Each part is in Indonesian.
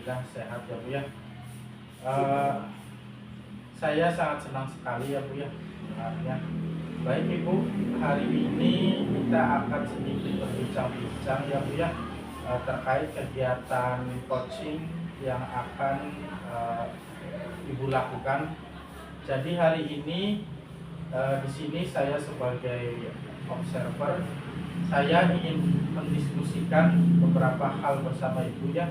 Alhamdulillah sehat ya Bu ya. Eh, saya sangat senang sekali ya Bu ya sebenarnya. Baik Ibu, hari ini kita akan sedikit berbincang-bincang ya Bu ya, terkait kegiatan coaching yang akan Ibu lakukan. Jadi hari ini di sini saya sebagai observer, saya ingin mendiskusikan beberapa hal bersama Ibu ya.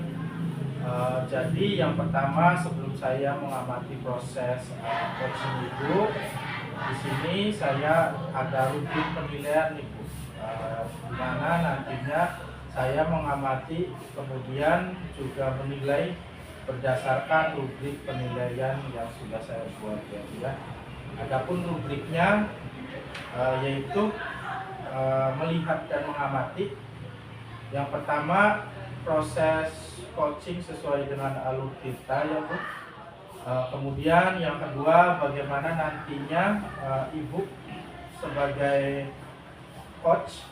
Jadi yang pertama, sebelum saya mengamati proses coaching Ibu, di sini saya ada rubrik penilaian Ibu, di mana nantinya saya mengamati kemudian juga menilai berdasarkan rubrik penilaian yang sudah saya buat ya. Adapun rubriknya yaitu melihat dan mengamati. Yang pertama, proses coaching sesuai dengan alur kita ya Bu. Kemudian yang kedua, bagaimana nantinya Ibu sebagai coach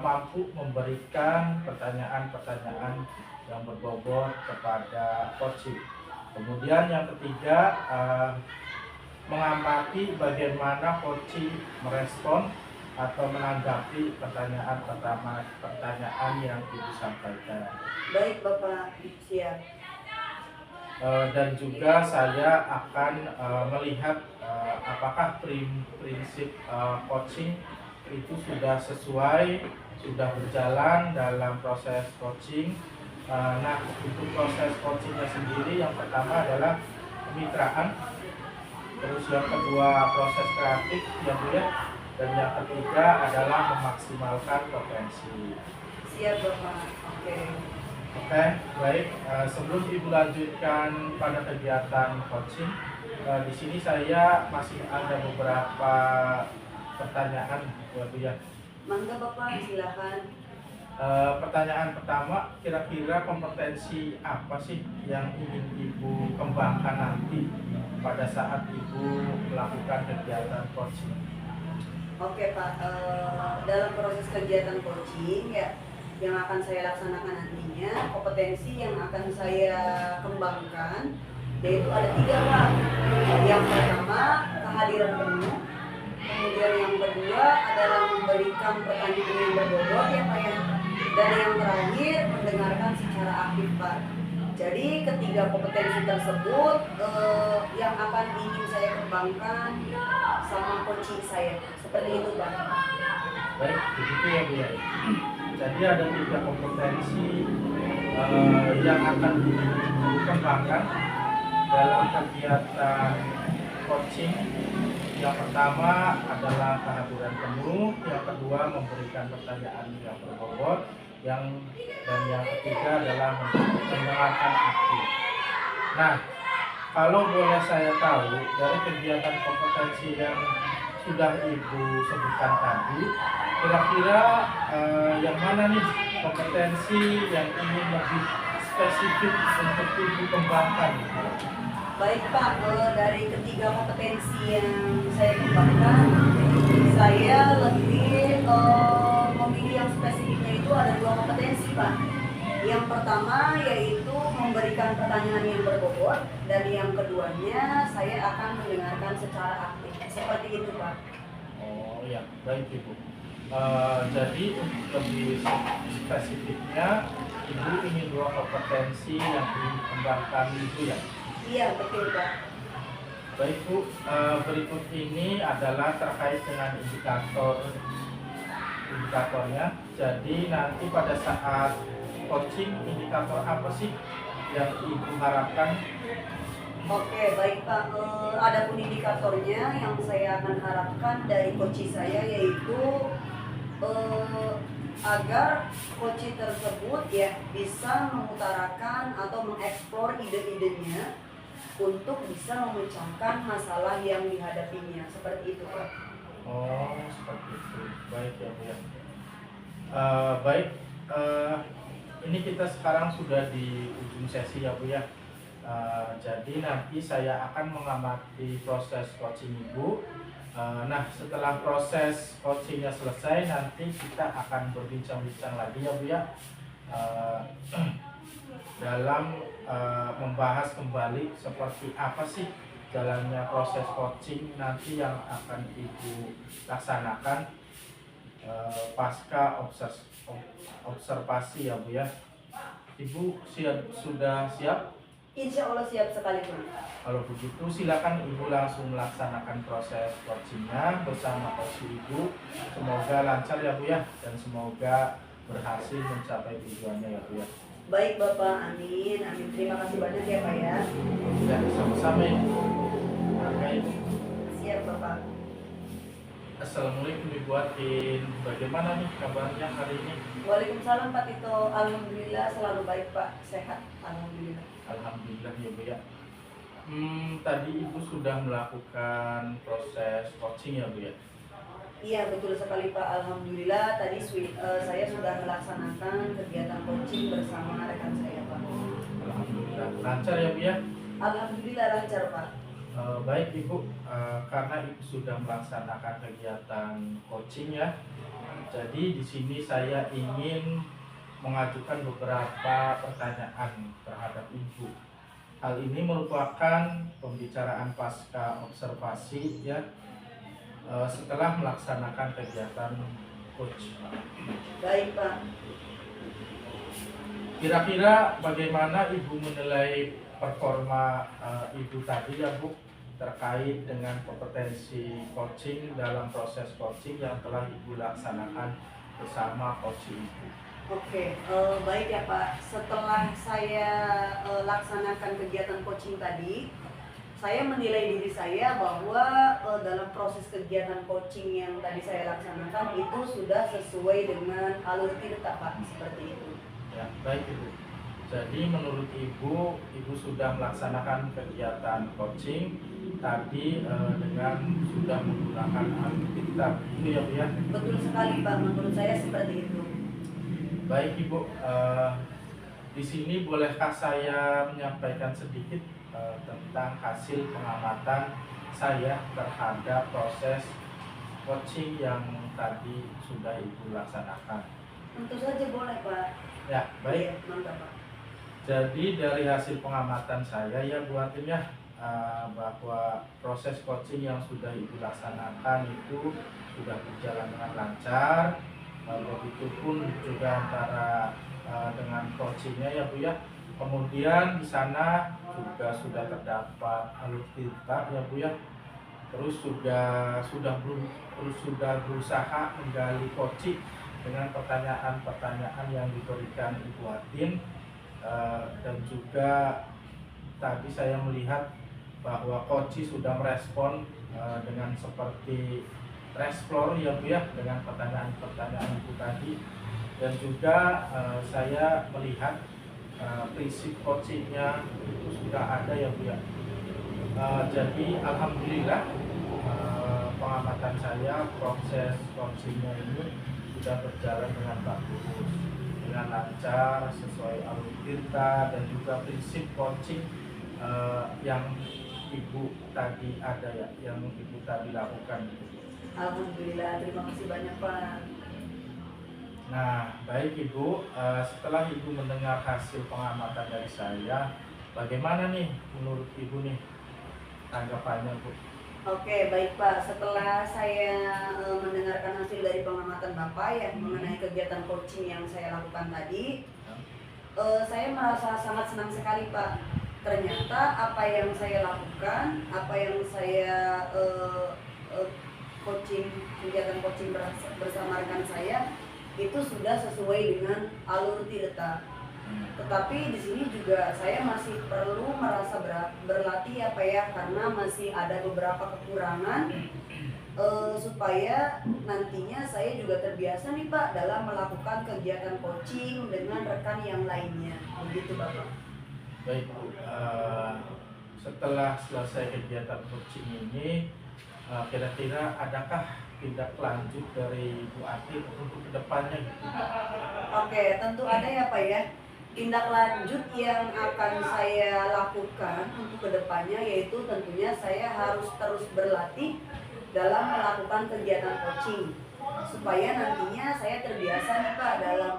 mampu memberikan pertanyaan-pertanyaan yang berbobot kepada coaching. Kemudian yang ketiga, mengamati bagaimana coaching merespon atau menanggapi pertanyaan yang Ibu sampaikan. Baik Bapak, siap. Dan juga saya akan melihat apakah prinsip coaching itu sudah sesuai, sudah berjalan dalam proses coaching. Nah, untuk proses coachingnya sendiri, yang pertama adalah kemitraan, terus yang kedua proses kreatif ya Bu ya, dan yang ketiga adalah memaksimalkan potensi. Siap Bapak. Oke, baik. Sebelum Ibu lanjutkan pada kegiatan coaching, di sini saya masih ada beberapa pertanyaan ya Bu ya. Mangga Bapak, silakan. Pertanyaan pertama, kira-kira kompetensi apa sih yang ingin Ibu kembangkan nanti pada saat Ibu melakukan kegiatan coaching? Oke Pak, dalam proses kegiatan coaching ya yang akan saya laksanakan nantinya, kompetensi yang akan saya kembangkan yaitu ada 3 Pak. Yang pertama, kehadiran penuh. Kemudian yang kedua adalah memberikan pertanyaan yang berbobot ya Pak ya. Dan yang terakhir, mendengarkan secara aktif Pak. Jadi ketiga kompetensi tersebut yang akan ingin saya kembangkan sama coaching saya. Seperti itu Pak. Baik, begitu ya Bu ya. Jadi ada 3 kompetensi yang akan dikembangkan dalam kegiatan coaching. Yang pertama adalah kehadiran penuh, yang kedua memberikan pertanyaan yang berbobot, dan yang ketiga adalah mendengarkan aktif. Nah, kalau boleh saya tahu dari kegiatan kompetensi yang sudah Ibu sebutkan tadi, kira-kira yang mana nih kompetensi yang ingin lebih spesifik untuk Ibu kembangkan? Baik Pak, dari ketiga kompetensi yang saya kembangkan, saya lebih memilih yang spesifiknya itu ada 2 kompetensi Pak. Yang pertama yaitu memberikan pertanyaan yang berbobot, dan yang keduanya saya akan mendengarkan secara aktif. Seperti itu Pak. Oh ya, baik Ibu. Jadi lebih spesifiknya, Ibu ingin 2 kompetensi yang ingin dikembangkan Ibu ya? Iya, betul Pak. Baik Bu, berikut ini adalah terkait dengan indikatornya. Jadi nanti pada saat coaching, indikator apa sih yang Ibu harapkan? Oke, baik Pak. Adapun indikatornya yang saya akan harapkan dari coaching saya yaitu agar coaching tersebut ya bisa mengutarakan atau mengeksplor ide-idenya untuk bisa memecahkan masalah yang dihadapinya. Seperti itu Pak. Oh, seperti itu. Baik ya Bu ya. Baik, ini kita sekarang sudah di ujung sesi ya Bu ya. Jadi nanti saya akan mengamati proses coaching Ibu. Nah, setelah proses coachingnya selesai, nanti kita akan berbincang-bincang lagi ya Bu ya. dalam membahas kembali seperti apa sih jalannya proses coaching nanti yang akan Ibu laksanakan pasca observasi ya Bu ya. Ibu sudah siap? Insya Allah siap sekali Pak. Kalau begitu silakan Ibu langsung melaksanakan proses coachingnya bersama coach Ibu. Semoga lancar ya Bu ya, dan semoga berhasil mencapai tujuannya ya Bu ya. Baik Bapak, amin, amin. Terima kasih banyak ya Pak ya. Ya, sama-sama Ibu. Oke. Siap Bapak. Assalamualaikum Ibu Atin. Bagaimana nih kabarnya hari ini? Waalaikumsalam Pak Tito. Alhamdulillah selalu baik Pak, sehat. Alhamdulillah. Alhamdulillah ya Bu ya. Tadi Ibu sudah melakukan proses coaching ya Bu ya? Iya betul sekali Pak. Alhamdulillah tadi saya sudah melaksanakan kegiatan coaching bersama rekan saya Pak. Alhamdulillah lancar ya Bu ya? Alhamdulillah lancar Pak. Baik Ibu, karena Ibu sudah melaksanakan kegiatan coaching ya, jadi di sini saya ingin mengajukan beberapa pertanyaan terhadap Ibu. Hal ini merupakan pembicaraan pasca observasi ya, setelah melaksanakan kegiatan coach. Baik Pak. Kira-kira bagaimana Ibu menilai performa Ibu tadi ya Bu, terkait dengan kompetensi coaching dalam proses coaching yang telah Ibu laksanakan bersama coach Ibu? Oke, baik ya Pak. Setelah saya laksanakan kegiatan coaching tadi, saya menilai diri saya bahwa dalam proses kegiatan coaching yang tadi saya laksanakan itu sudah sesuai dengan alur tirta Pak, seperti itu. Ya, baik Ibu. Jadi menurut Ibu, Ibu sudah melaksanakan kegiatan coaching tadi dengan sudah menggunakan alkitab itu ya Bu ya? Betul sekali Pak, menurut saya seperti itu. Baik Ibu, di sini bolehkah saya menyampaikan sedikit tentang hasil pengamatan saya terhadap proses coaching yang tadi sudah Ibu laksanakan? Tentu saja boleh Pak. Ya, baik. Iya, mantap Pak. Jadi dari hasil pengamatan saya ya Bu Atin ya, bahwa proses coaching yang sudah Ibu laksanakan itu sudah berjalan dengan lancar. Begitupun juga antara dengan coachingnya ya Bu ya. Kemudian di sana juga sudah terdapat alutsista ya Bu ya. Terus sudah berusaha menggali coaching dengan pertanyaan-pertanyaan yang diberikan Ibu Atin. Dan juga tadi saya melihat bahwa coach sudah merespon dengan seperti explore ya Bu ya, dengan pertanyaan-pertanyaan Ibu tadi. Dan juga saya melihat prinsip coachingnya itu sudah ada ya Bu ya. Jadi alhamdulillah pengamatan saya proses coachingnya ini sudah berjalan dengan bagus, dengan lancar, sesuai alur tirta dan juga prinsip coaching yang Ibu tadi ada ya, yang Ibu tadi lakukan. Alhamdulillah, terima kasih banyak Pak. Nah, baik Ibu, setelah Ibu mendengar hasil pengamatan dari saya, bagaimana nih menurut Ibu nih tanggapannya Bu? Oke, baik Pak. Setelah saya mendengarkan hasil dari pengamatan Bapak yang mengenai kegiatan coaching yang saya lakukan tadi, saya merasa sangat senang sekali Pak. Ternyata apa yang saya lakukan, apa yang saya kegiatan coaching bersama rekan saya itu sudah sesuai dengan alur tirta. Tetapi di sini juga saya masih perlu merasa berlatih apa ya, karena masih ada beberapa kekurangan supaya nantinya saya juga terbiasa nih Pak dalam melakukan kegiatan coaching dengan rekan yang lainnya. Begitu Bapak. Baik Bu, setelah selesai kegiatan coaching ini, kira-kira adakah tindak lanjut dari Bu Atin untuk kedepannya gitu? Oke, tentu ada ya Pak ya. Tindak lanjut yang akan saya lakukan untuk kedepannya yaitu tentunya saya harus terus berlatih dalam melakukan kegiatan coaching supaya nantinya saya terbiasa nih Pak dalam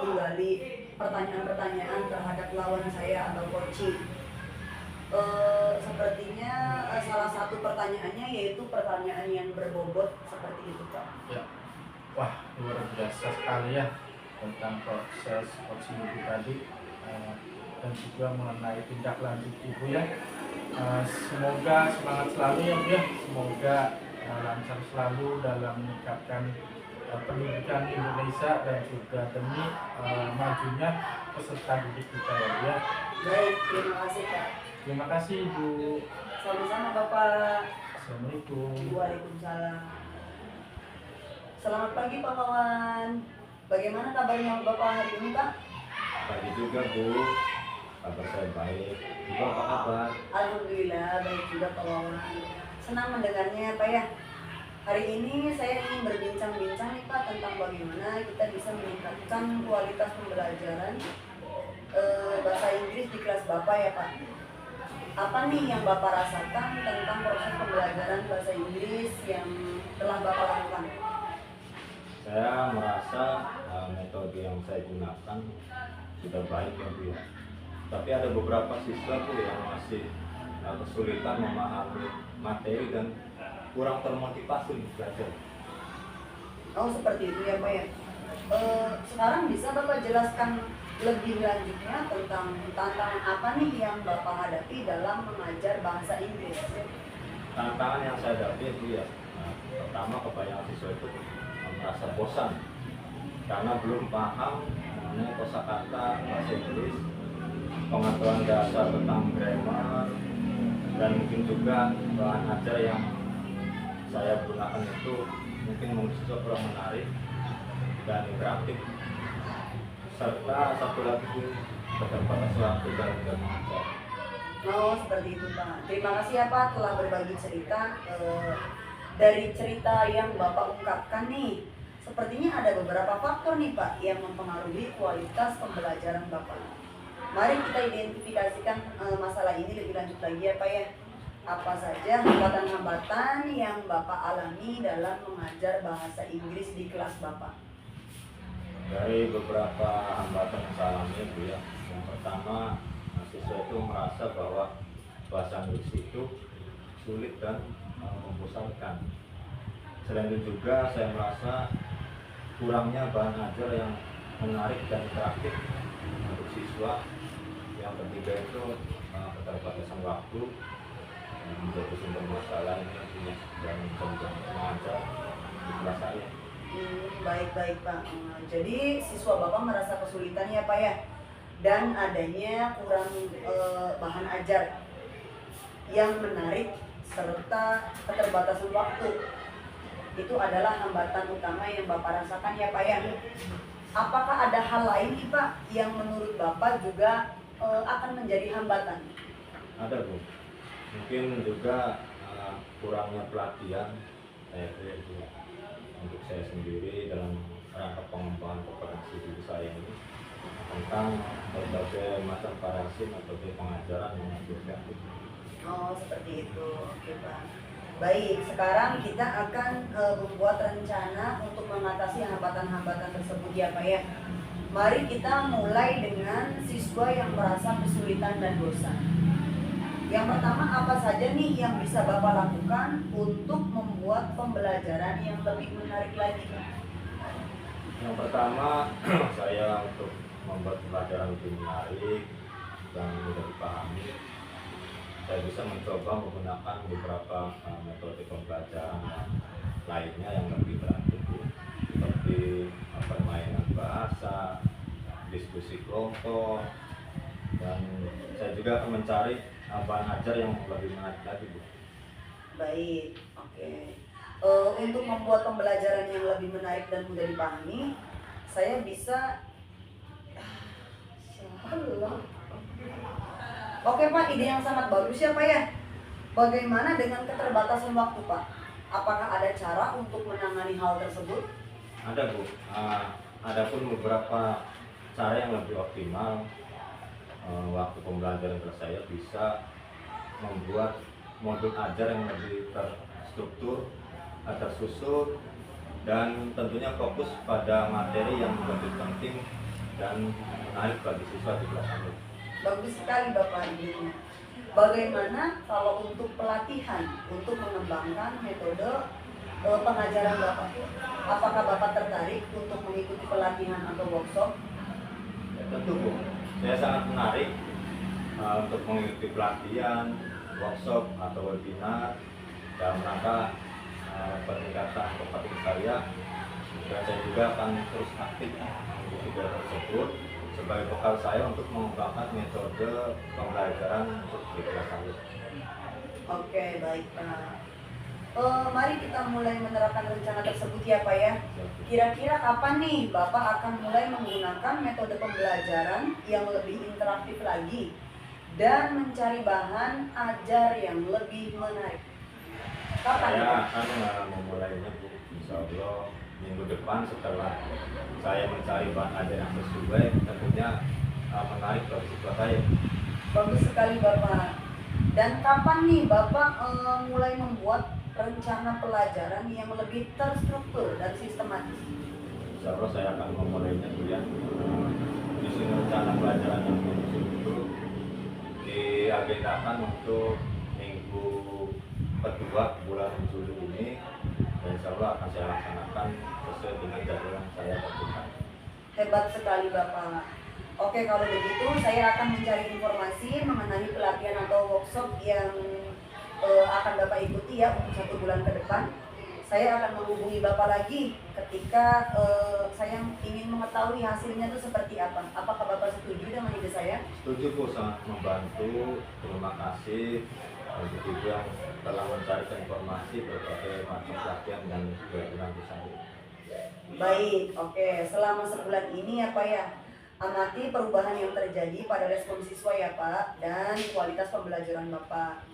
menggali pertanyaan-pertanyaan terhadap lawan saya atau coaching. Sepertinya salah satu pertanyaannya yaitu pertanyaan yang berbobot seperti itu, Pak. Ya, wah luar biasa sekali ya tentang proses coaching ibu tadi, dan juga mengenai tindak lanjut ibu ya. Semoga semangat selalu ya Bu ya, semoga lancar selalu dalam meningkatkan pendidikan Indonesia dan juga demi majunya peserta didik kita ya Bu ya. Baik, terima kasih Pak. Terima kasih Ibu. Sama-sama Bapak. Assalamualaikum. Waalaikumsalam. Selamat pagi Pak Wawan. Bagaimana kabarnya Bapak hari ini Pak? Pagi juga Bu, kabar saya baik. Ibu apa kabar? Alhamdulillah baik juga Pak Wawan. Senang mendengarnya Pak ya. Hari ini saya ingin berbincang-bincang nih Pak tentang bagaimana kita bisa meningkatkan kualitas pembelajaran bahasa Inggris di kelas Bapak ya Pak. Apa nih yang Bapak rasakan tentang proses pembelajaran bahasa Inggris yang telah Bapak lakukan? Saya merasa metode yang saya gunakan sudah baik ya Bu ya. Tapi ada beberapa siswa Bu yang masih kesulitan memahami materi dan kurang termotivasi untuk belajar. Oh seperti itu ya Pak ya. Sekarang bisa Bapak jelaskan lebih lanjutnya tentang tantangan apa nih yang Bapak hadapi dalam mengajar bahasa Inggris? Tantangan yang saya hadapi itu ya, pertama kebanyakan siswa itu merasa bosan karena belum paham mengenai kosakata bahasa Inggris, pengetahuan dasar tentang grammar, dan mungkin juga bahan ajar yang saya gunakan itu mungkin menurut siswa kurang menarik dan interaktif. Serta satu lagi keterbatasan waktu dalam mengajar. Oh seperti itu Pak. Terima kasih ya Pak telah berbagi cerita. Dari cerita yang Bapak ungkapkan nih, sepertinya ada beberapa faktor nih Pak yang mempengaruhi kualitas pembelajaran Bapak. Mari kita identifikasikan masalah ini lebih lanjut lagi ya Pak ya. Apa saja hambatan-hambatan yang Bapak alami dalam mengajar bahasa Inggris di kelas Bapak? Dari beberapa hambatan yang saya alami itu ya, yang pertama siswa itu merasa bahwa bahasa Inggris itu sulit dan membosankan. Selain itu juga saya merasa kurangnya bahan ajar yang menarik dan interaktif untuk siswa. Yang ketiga itu keterbatasan waktu menjadi sumber masalah ini dan mengajar di kelas saya. Baik Pak. Jadi siswa Bapak merasa kesulitan ya Pak ya, dan adanya kurang bahan ajar yang menarik serta keterbatasan waktu. Itu adalah hambatan utama yang Bapak rasakan ya Pak ya. Apakah ada hal lain nih Pak yang menurut Bapak juga akan menjadi hambatan? Ada Bu, mungkin juga kurangnya pelatihan saya itu untuk saya sendiri dalam rangka pengembangan kompetensi diri saya ini tentang berbagai macam variasi metode pengajaran yang efektif. Oh seperti itu, oke Pak. Baik, sekarang kita akan membuat rencana untuk mengatasi hambatan-hambatan tersebut ya Pak ya. Mari kita mulai dengan siswa yang merasa kesulitan dan bosan. Yang pertama apa saja nih yang bisa Bapak lakukan untuk membuat pembelajaran yang lebih menarik lagi? Yang pertama saya untuk membuat pembelajaran lebih menarik dan mudah dipahami, saya bisa mencoba menggunakan beberapa metode pembelajaran lainnya yang lebih interaktif seperti permainan bahasa, diskusi kelompok, dan saya juga akan mencari bahan ajar yang lebih menarik lagi Bu. Baik, oke. Untuk membuat pembelajaran yang lebih menarik dan mudah dipahami, saya bisa Oke Pak, ide yang sangat bagus ya Pak ya. Bagaimana dengan keterbatasan waktu Pak? Apakah ada cara untuk menangani hal tersebut? Ada Bu, ada pun beberapa cara yang lebih optimal. Waktu pembelajaran kelas saya bisa membuat modul ajar yang lebih terstruktur, tersusun, dan tentunya fokus pada materi yang lebih penting dan menarik bagi siswa di kelas 1. Bagus sekali Bapak idenya. Bagaimana kalau untuk pelatihan untuk mengembangkan metode pengajaran Bapak? Apakah Bapak tertarik untuk mengikuti pelatihan atau workshop? Ya, tentu Bu, saya sangat menarik untuk mengikuti pelatihan, workshop atau webinar dalam rangka peningkatan kompetensi saya. Dan saya juga akan terus aktif mengikuti kegiatan tersebut sebagai bekal saya untuk mengembangkan metode pembelajaran untuk di kelas 1. Oke, baik Pak. Mari kita mulai menerapkan rencana tersebut ya Pak ya. Kira-kira kapan nih Bapak akan mulai menggunakan metode pembelajaran yang lebih interaktif lagi dan mencari bahan ajar yang lebih menarik? Kapan? Saya akan memulainya Bu, insya Allah minggu depan setelah saya mencari bahan ajar yang sesuai, tentunya menarik bagi siswa saya. Bagus sekali Bapak. Dan kapan nih Bapak mulai membuat rencana pelajaran yang lebih terstruktur dan sistematis? Insya Allah saya akan memulainya Bu ya. Di sini rencana pelajaran yang menyusun itu diagendakan untuk minggu kedua bulan Juli ini, dan insya Allah akan saya laksanakan sesuai dengan jadwal yang saya tentukan. Hebat sekali Bapak. Oke, kalau begitu saya akan mencari informasi mengenai pelatihan atau workshop yang akan Bapak ikuti ya untuk 1 bulan ke depan. Saya akan menghubungi Bapak lagi ketika saya ingin mengetahui hasilnya itu seperti apa. Apakah Bapak setuju dengan ide saya? Setuju Bu, sangat membantu. Terima kasih untuk Ibu yang telah mencarikan informasi berbagai macam pelatihan dan webinar di saya. Baik, oke. Selama sebulan ini ya Pak ya, amati perubahan yang terjadi pada respon siswa ya Pak, dan kualitas pembelajaran Bapak.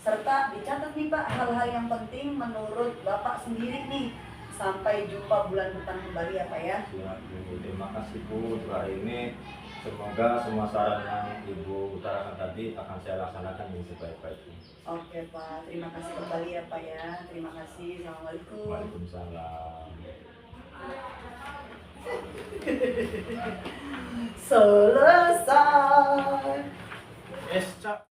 Serta dicatat nih Pak hal-hal yang penting menurut Bapak sendiri nih. Sampai jumpa bulan depan kembali ya Pak ya. Siap Bu, terima kasih Bu untuk hari ini. Semoga semua saran yang Ibu utarakan tadi akan saya laksanakan dengan sebaik-baiknya. Oke Pak, terima kasih kembali ya Pak ya. Terima kasih. Assalamualaikum. Waalaikumsalam. Selesai. Cak.